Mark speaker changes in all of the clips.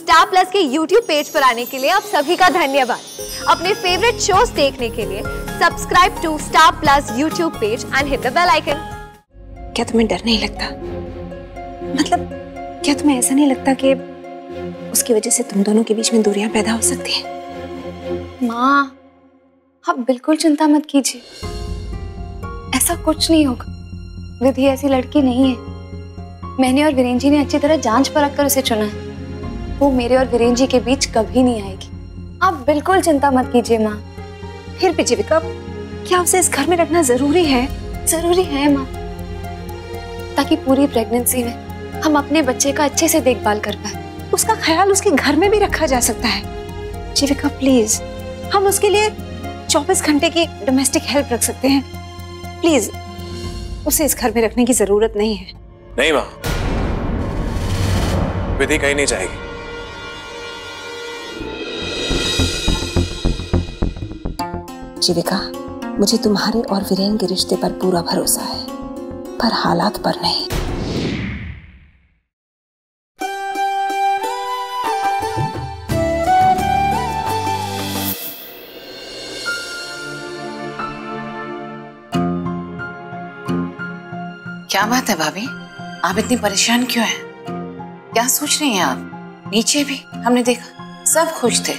Speaker 1: Star plus के YouTube page पर आने के लिए आप सभी का धन्यवाद। अपने फेवरेट शोज देखने के लिए subscribe to star plus YouTube page and hit the bell icon.
Speaker 2: क्या तुम्हें डर नहीं लगता? मतलब क्या तुम्हें ऐसा नहीं लगता कि उसकी वजह से तुम दोनों के बीच में दूरियां पैदा हो सकती हैं?
Speaker 3: माँ, आप बिल्कुल चिंता मत कीजिए, ऐसा कुछ नहीं होगा। विधि ऐसी लड़की नहीं है। मैंने और वीरेन जी ने अच्छी तरह जांच परख कर उसे चुना है। वो मेरे और वीरेन जी के बीच कभी नहीं आएगी। आप बिल्कुल चिंता मत कीजिए माँ।
Speaker 2: फिर भी जीविका, क्या उसे इस घर में रखना जरूरी है?
Speaker 3: जरूरी है माँ, ताकि पूरी प्रेगनेंसी में हम अपने बच्चे का अच्छे से देखभाल कर पाए।
Speaker 2: उसका ख्याल उसके घर में भी रखा जा सकता है। जीविका प्लीज, हम उसके लिए 24 घंटे की डोमेस्टिक हेल्प रख सकते हैं। प्लीज, उसे इस घर में रखने की जरूरत नहीं है।
Speaker 4: नहीं माँ, विधि कहीं नहीं जाएगी।
Speaker 2: जीविका, मुझे तुम्हारे और वीरेन के रिश्ते पर पूरा भरोसा है, पर हालात पर नहीं।
Speaker 5: क्या बात है भाभी, आप इतनी परेशान क्यों हैं? क्या सोच रही हैं आप? नीचे भी हमने देखा सब खुश थे,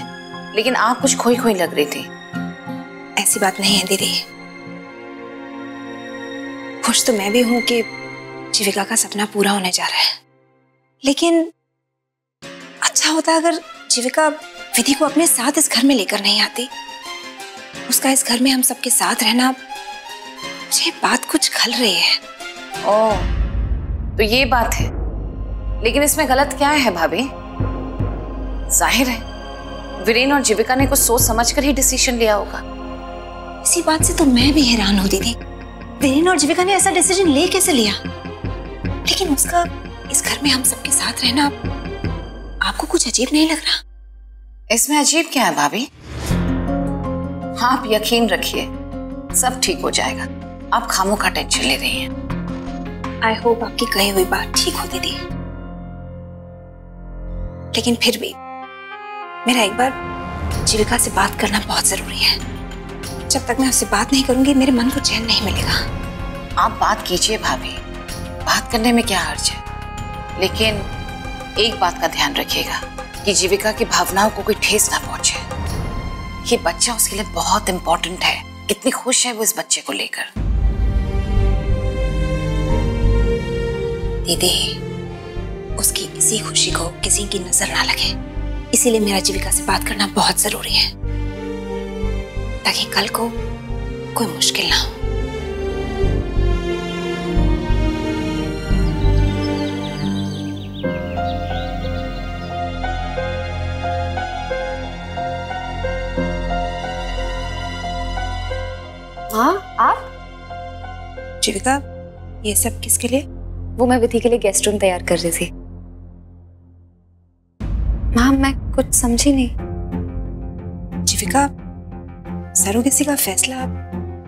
Speaker 5: लेकिन आप कुछ खोई खोई लग रही थी।
Speaker 2: ऐसी बात नहीं है दीदी, खुश तो मैं भी हूं कि जीविका का सपना पूरा होने जा रहा है, लेकिन अच्छा होता अगर जीविका विधि को अपने साथ इस घर में लेकर नहीं आती। उसका इस घर में हम सबके साथ रहना, मुझे बात कुछ खल रही है।
Speaker 5: ओह, तो ये बात है, लेकिन इसमें गलत क्या है भाभी? जाहिर है वीरेन और जीविका ने कुछ सोच समझकर ही डिसीजन लिया होगा।
Speaker 2: इसी बात से तो मैं भी हैरान हूँ दीदी, वीरेन और जीविका ने ऐसा डिसीजन ले कैसे लिया? लेकिन उसका इस घर में हम सबके साथ रहना आपको कुछ अजीब नहीं लग रहा?
Speaker 5: इसमें अजीब क्या है भाभी? आप यकीन रखिए सब ठीक हो जाएगा। आप खामोखा टेंशन ले रही हैं।
Speaker 2: आई होप आपकी कही हुई बात ठीक हो दीदी, लेकिन फिर भी मेरा एक बार जीविका से बात करना बहुत जरूरी है। जब तक मैं उससे बात नहीं करूंगी मेरे मन को चैन नहीं मिलेगा।
Speaker 5: आप बात कीजिए भाभी, बात करने में क्या हर्ज है, लेकिन एक बात का ध्यान रखिएगा कि जीविका की भावनाओं को कोई ठेस ना पहुंचे। ये बच्चा उसके लिए बहुत इंपॉर्टेंट है। कितनी खुश है वो इस बच्चे को लेकर।
Speaker 2: दीदी, उसकी इसी खुशी को किसी की नजर ना लगे, इसीलिए मेरा जीविका से बात करना बहुत जरूरी है, ताकि कल को कोई मुश्किल ना हो।
Speaker 3: हाँ, आप?
Speaker 2: जीविका, ये सब किसके लिए?
Speaker 3: वो मैं विधि के लिए गेस्ट रूम तैयार कर रही थी। माँ, मैं कुछ समझी नहीं।
Speaker 2: जीविका, सरोगेसी का फैसला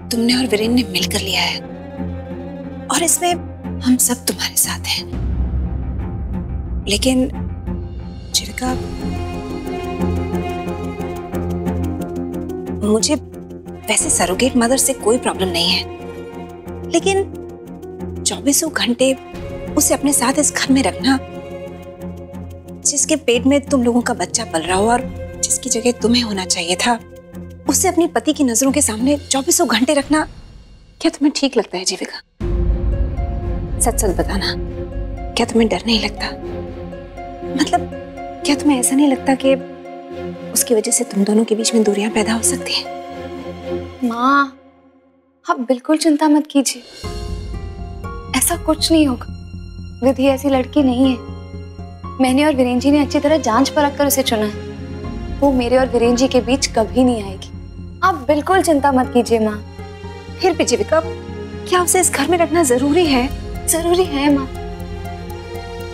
Speaker 2: तुमने और वीरेन ने मिलकर लिया है, और इसमें हम सब तुम्हारे साथ हैं। लेकिन जीविका, मुझे वैसे सरोगेट मदर से कोई प्रॉब्लम नहीं है, लेकिन 24 घंटे उसे अपने साथ इस घर में रखना, जिसके पेट में तुम लोगों का बच्चा पल रहा हो और जिसकी जगह तुम्हें होना चाहिए था, उसे अपनी पति की नजरों के सामने 24 घंटे रखना, क्या तुम्हें ठीक लगता है जीविका? सच सच बताना, क्या तुम्हें डर नहीं लगता? मतलब क्या तुम्हें ऐसा नहीं लगता कि उसकी वजह से तुम दोनों के बीच में दूरियां पैदा हो सकती हैं?
Speaker 3: माँ, आप बिल्कुल चिंता मत कीजिए, ऐसा कुछ नहीं होगा। विधि ऐसी लड़की नहीं है। मैंने और वीरेन जी ने अच्छी तरह जांच परख कर उसे चुना है। वो मेरे और वीरेन जी के बीच कभी नहीं आएगी। आप बिल्कुल चिंता मत कीजिए माँ।
Speaker 2: फिर भी जीविका, क्या उसे इस घर में रखना जरूरी है?
Speaker 3: जरूरी है माँ,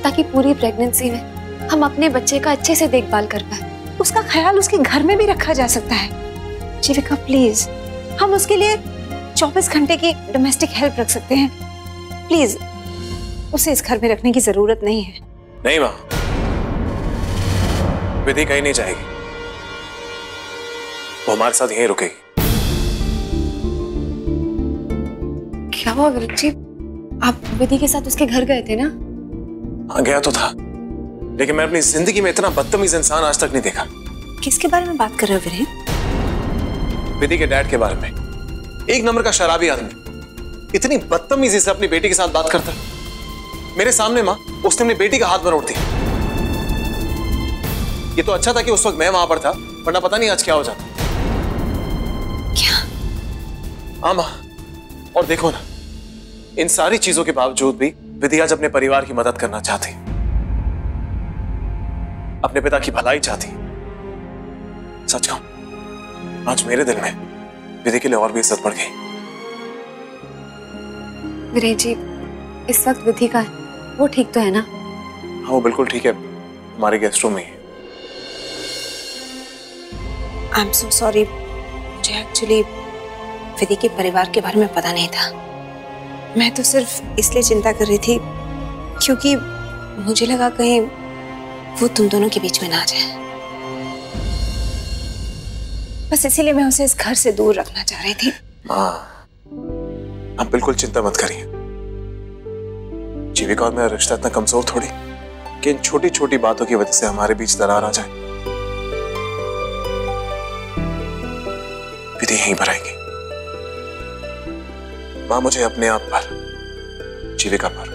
Speaker 3: ताकि पूरी प्रेगनेंसी में हम अपने बच्चे का अच्छे से देखभाल कर पाए।
Speaker 2: उसका ख्याल उसके घर में भी रखा जा सकता है। जीविका प्लीज, हम उसके लिए 24 घंटे की डोमेस्टिक हेल्प रख सकते हैं। प्लीज, उसे इस घर में रखने की जरूरत नहीं है।
Speaker 4: नहीं माँ, विधि कहीं नहीं जाएगी, वो हमारे साथ यहीं रुकेगी।
Speaker 3: क्या हुआ विराट जी? आप विधि के साथ उसके घर गए थे ना?
Speaker 4: हाँ गया तो था, लेकिन मैं अपनी जिंदगी में इतना बदतमीज इंसान आज तक नहीं देखा।
Speaker 2: किसके बारे में बात कर रहे हो वीरेन?
Speaker 4: विधि के डैड के बारे में। एक नंबर का शराबी आदमी, इतनी बदतमीजी से अपनी बेटी के साथ बात करता है। मेरे सामने माँ, उसने अपनी बेटी का हाथ मरोड़ दिया। ये तो अच्छा था कि उस वक्त मैं वहां पर था, वरना पता नहीं आज क्या हो जाता।
Speaker 2: क्या?
Speaker 4: हाँ माँ, और देखो ना, इन सारी चीजों के बावजूद भी विधि आज अपने परिवार की मदद करना चाहती, अपने पिता की भलाई चाहती। सच कहूं, आज मेरे दिल में विधि के लिए और भी इज्जत बढ़ गई।
Speaker 3: विरेन जी, इस वक्त विधि का है, वो ठीक तो है ना?
Speaker 4: हाँ वो बिल्कुल ठीक है, हमारे गेस्ट रूम में ही।
Speaker 2: आई एम सो सॉरी, मुझे एक्चुअली विधि के परिवार के बारे में पता नहीं था। मैं तो सिर्फ इसलिए चिंता कर रही थी क्योंकि मुझे लगा कहीं वो तुम दोनों के बीच में ना आ जाए। बस इसीलिए मैं उसे इस घर से दूर रखना चाह रही थी।
Speaker 4: माँ, आप बिल्कुल चिंता मत करिए। जीविका और मेरा रिश्ता इतना कमजोर थोड़ी कि इन छोटी छोटी बातों की वजह से हमारे बीच दरार आ जाए। विधि यहीं पर आएगी। माँ, मुझे अपने आप पर, जीविका पर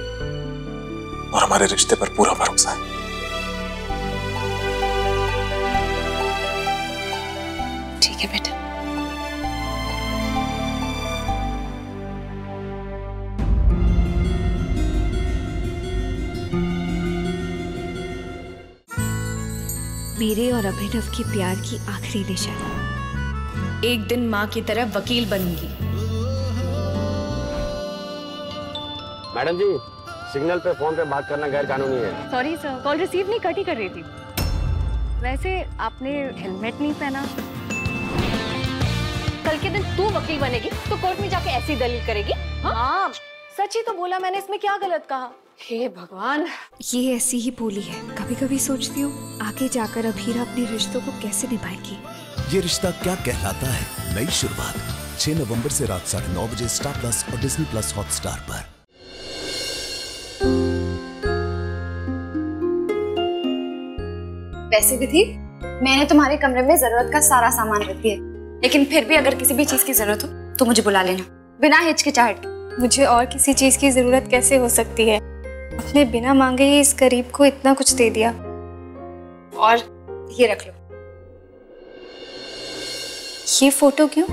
Speaker 4: और हमारे रिश्ते पर पूरा भरोसा है।
Speaker 2: ठीक है बेटा।
Speaker 6: मेरे और अभिनव की प्यार की आखिरी निशानी। एक दिन माँ की तरह वकील बनूंगी।
Speaker 7: मैडम जी, सिग्नल पे फोन पे बात करना गैर कानूनी है।
Speaker 8: सॉरी सर, कॉल रिसीव नहीं, कट ही कर रही थी। वैसे आपने हेलमेट नहीं पहना। कल के दिन तू वकील बनेगी तो कोर्ट में जाके ऐसी दलील करेगी? हाँ सच ही तो बोला मैंने, इसमें क्या गलत कहा? हे भगवान,
Speaker 6: ये ऐसी ही बोली है। कभी कभी सोचती हूँ आगे जाकर अभीरा अपने रिश्तों को कैसे निभाएगी।
Speaker 9: ये रिश्ता क्या कहलाता है, नई शुरुआत 6 नवंबर से रात 9:30 बजे स्टार प्लस और डिज्नी प्लस हॉटस्टार पर।
Speaker 3: वैसे विधि, मैंने तुम्हारे कमरे में जरूरत का सारा सामान रख दिया, लेकिन फिर भी अगर किसी भी चीज की जरूरत हो तो मुझे बुला लेना, बिना हिचकिचाहट।
Speaker 10: मुझे और किसी चीज की जरूरत कैसे हो सकती है? अपने बिना मांगे ही इस गरीब को इतना कुछ दे दिया।
Speaker 3: और ये रख लो।
Speaker 10: ये फोटो क्यों?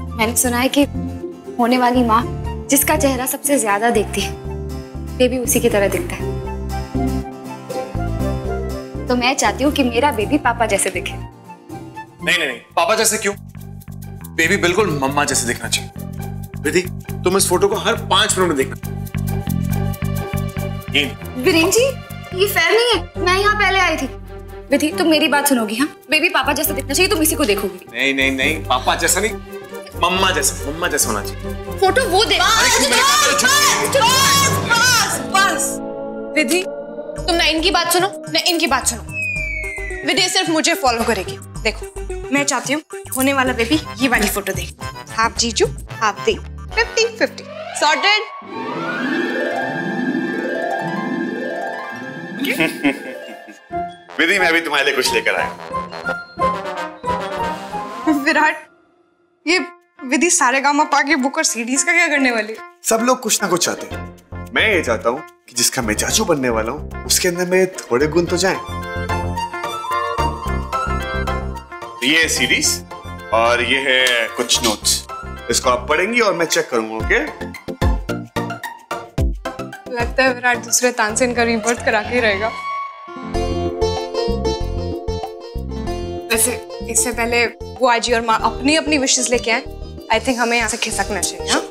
Speaker 3: मैंने सुना है कि होने वाली माँ जिसका चेहरा सबसे ज्यादा देखती है, बेबी उसी की तरह दिखता है। तो मैं चाहती हूँ कि मेरा बेबी पापा जैसे दिखे।
Speaker 4: नहीं नहीं नहीं, पापा जैसे क्यों? बेबी बिल्कुल मम्मा जैसे दिखना चाहिए। विधि, तुम इस फोटो को हर 5 मिनट में देखना।
Speaker 3: वीरेन जी, ये फेयर नहीं है। मैं यहाँ पहले आई थी। विधि, तुम मेरी बात सुनोगी? हाँ, बेबी पापा जैसा दिखना चाहिए, तुम इसी को देखोगी।
Speaker 4: नहीं नहीं नहीं, पापा जैसा नहीं, मम्मा जैसा होना चाहिए।
Speaker 3: फोटो वो दे।
Speaker 11: बस विधि, तुम ना इनकी बात सुनो ना इनकी बात सुनो। विधि सिर्फ मुझे फॉलो करेगी। देखो, मैं चाहती हूँ होने वाला बेबी ये वाली फोटो देख। हाफ जीजू हाफ दी, 50-50 सॉर्टेड।
Speaker 12: विधि, मैं भी तुम्हारे लिए कुछ लेकर आया।
Speaker 11: विराट, ये विधि सारेगामापा के बुक और सीडीज का क्या करने वाली?
Speaker 12: सब लोग कुछ ना कुछ चाहते हैं। मैं ये चाहता हूँ कि जिसका मैं चाचू बनने वाला हूँ उसके अंदर में थोड़े गुण तो जाएं। ये सीरीज और ये है कुछ नोट्स। इसको आप पढ़ेंगी और मैं चेक करूंगा। ओके?
Speaker 11: लगता है विराट दूसरे तानसेन का रीबर्थ करा के रहेगा। वैसे इससे पहले वो आजी और माँ अपनी अपनी विशेस लेके आए, आई थिंक हमें यहाँ से खिसकना चाहिए। हाँ,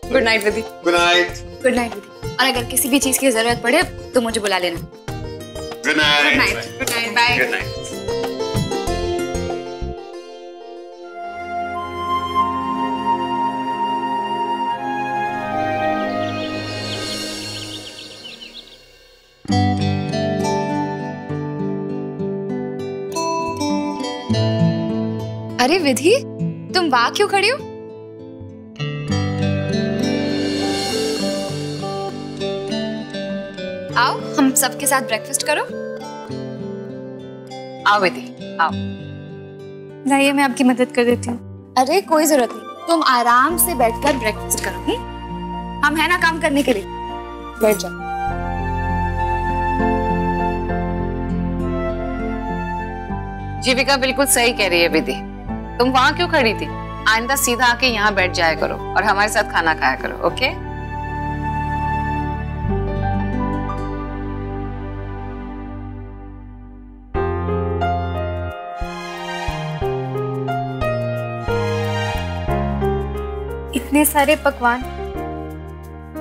Speaker 11: good night Vidhi.
Speaker 12: Good night.
Speaker 3: Good night Vidhi. और अगर किसी भी चीज की जरूरत पड़े तो मुझे बुला लेना।
Speaker 12: Good night.
Speaker 3: Good night. Good night. Bye.
Speaker 12: Good night.
Speaker 3: अरे विधि, तुम वहां क्यों खड़ी हो? आओ हम सबके साथ ब्रेकफास्ट करो।
Speaker 5: आओ विधि, आओ।
Speaker 10: लाइए मैं आपकी मदद कर देती हूँ।
Speaker 3: अरे कोई जरूरत नहीं, तुम आराम से बैठकर ब्रेकफास्ट करो। हम है ना काम करने के लिए, बैठ जाओ।
Speaker 5: जीविका बिल्कुल सही कह रही है विधि, तुम वहां क्यों खड़ी थी? आइंदा सीधा आके यहाँ बैठ जाया करो और हमारे साथ खाना खाया करो, ओके?
Speaker 10: इतने सारे पकवान,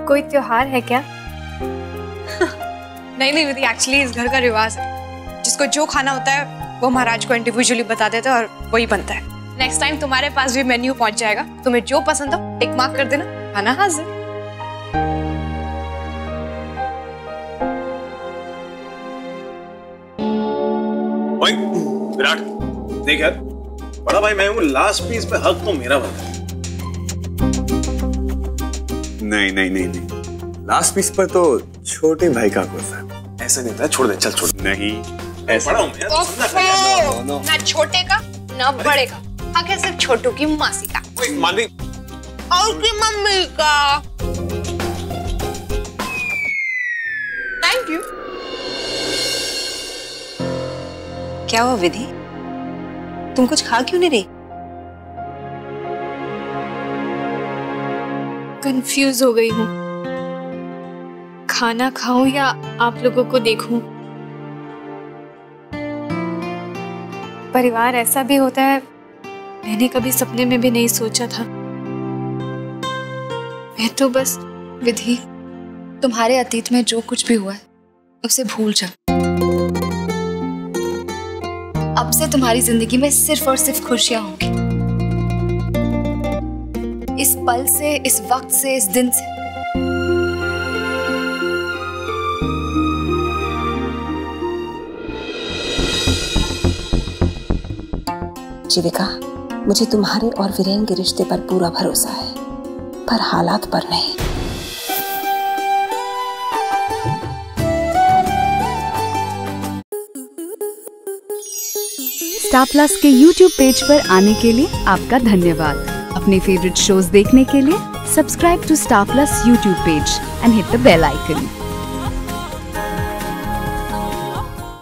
Speaker 10: कोई त्योहार है क्या?
Speaker 11: नहीं नहीं विधि, एक्चुअली इस घर का रिवाज है, जिसको जो खाना होता है वो महाराज को इंडिविजुअली बता देते हैं और वही बनता है। नेक्स्ट टाइम तुम्हारे पास भी मेन्यू पहुंच जाएगा, तुम्हें जो पसंद हो टिक मार्क कर देना, खाना हाजिर।
Speaker 4: विराट देख यार, बड़ा भाई मैं हूँ, लास्ट पीस पे हक तो मेरा बनता है।
Speaker 12: नहीं नहीं नहीं नहीं, लास्ट पीस पर तो छोटे भाई का गुस्सा है।
Speaker 4: ऐसा नहीं होता, छोड़ दे, चल छोड़।
Speaker 12: नहीं
Speaker 4: ऐसा बड़ा हूँ मैं,
Speaker 11: ना छोटे का ना बड़े का, आगे सिर्फ छोटू की मासी का,
Speaker 4: मानवी
Speaker 11: और की मम्मी का। Thank you.
Speaker 2: क्या हुआ विधि, तुम कुछ खा क्यों नहीं रही?
Speaker 10: कंफ्यूज हो गई हूँ, खाना खाऊं या आप लोगों को देखूं। परिवार ऐसा भी होता है, मैंने कभी सपने में भी नहीं सोचा था। मैं तो बस
Speaker 3: विधि, तुम्हारे अतीत में जो कुछ भी हुआ है उसे भूल जाओ। अब से तुम्हारी जिंदगी में सिर्फ और सिर्फ खुशियां होंगी। इस पल से, इस वक्त से, इस दिन से।
Speaker 2: जीविका, मुझे तुम्हारे और वीरेन के रिश्ते पर पूरा भरोसा है, पर हालात पर नहीं।
Speaker 13: स्टार प्लस के YouTube पेज पर आने के लिए आपका धन्यवाद। अपने फेवरेट शोज देखने के लिए subscribe to star plus YouTube page and hit the bell icon.